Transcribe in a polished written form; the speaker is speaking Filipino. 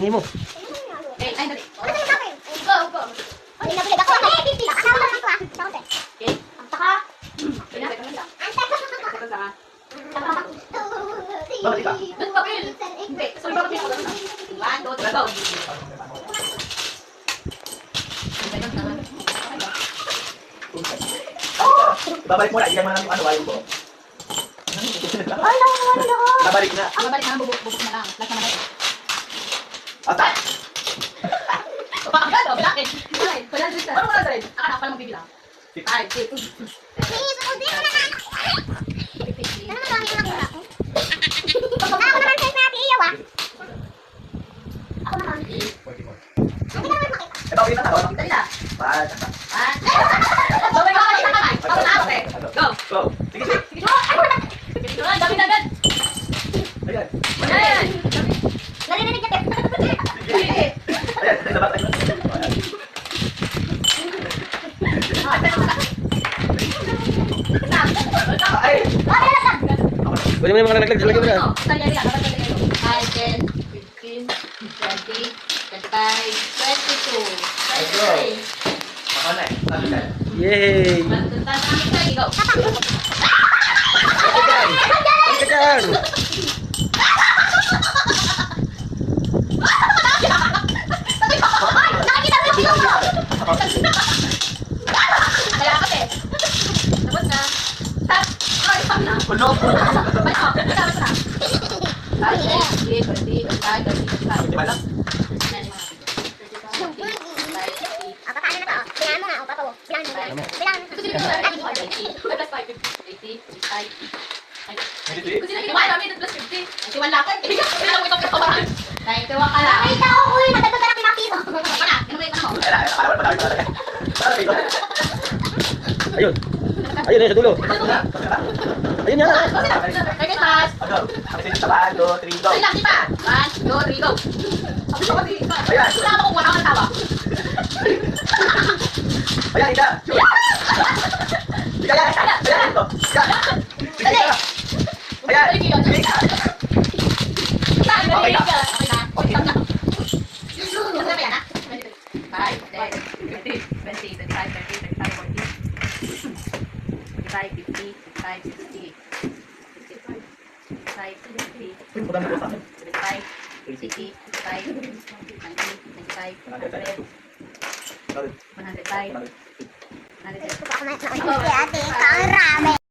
Tingin mo. Ay, dali. Go, go. Ay, nabulig ako. Ay, 50 lang. Kasama naman ko ah. Saka. Okay. Ang taka. Teka lang. Ang taka. Teka lang. Bakit ka? Doon pa, Bill. Hindi. Sorry, bakit ako doon? 1, 2, 3, go. Babalik mo na. Iyan mo na yung ano, ayaw ko. Ay, nakuha ako. Babalik na. Babalik na lang, bubuk na lang. Last naman natin. Atak! Pakagad, oh, bilangin. Ay, wala din siya. Ano wala din? Akala ko pala magbibilang. 5, 6, Please, hindi mo na ako. Ano naman kami lang ako? Ako naman sa natin iyaw ah. Ako naman. Hindi ka naman makita. Ito, okay na ka. Dali na. Bad. Sabay ka kayo sa kamay. Ako na, okay. Go. Go. Sige, sige. Sige, go. Sige, go. Dami na agad. Ayan. Ayan. Narinig ka. Sige. Ayan. Dapat tayo. Ay! Pwede mo yung mga nalaglag. Lagyan mo na. 5, 10, 15, 20, 25, 22, 23. Ako na eh. Sabi ka. Yay! Go. Ka dyan! Nakikita mo yung Kaya kasi. Tapos na. Tap. Ay, tap na. Puno. Tapos na. 5, 10, 20, 25, 25. Di ba lang? Ako paano na to? Bilangan mo nga, o pato. Bilangan mo. Bilangan mo. Kasi dito na 50, 80, 85. Kasi na ginawa namin plus 50. 91 lang. Hindi lang mo itong kasawaran. 91 ka lang. Ay, ikaw, uy, nadagdagan ako ng piso. Ano na? Ano ba yung ano mo? Ayan. Para wala pa tayo. Para dito. Ayun! Ayun, ayun sa dulo! Ayun yan! Okay, pass. Go. Ang sino sa bahan. 2, 3, go. Ay lang, di pa. 1, 2, 3, go. Sabi ko kasi, Ayan. wala ako kung wala kang tawa. Ayan, Ida. Ida, ayan. Ayan, ito. Ida. Ayan. Sige ka. Okay na. Okay na. Okay na. Ano ba yan, ha? 5, 10, 15, 20, 25, 30, 35, 40, 45, 50, 55, 60, 65, 65, 70, Uy, putang na po sa akin. 75, 80, 85, 90, 95, 100, 105, 110. Ako na, ate, ang rami.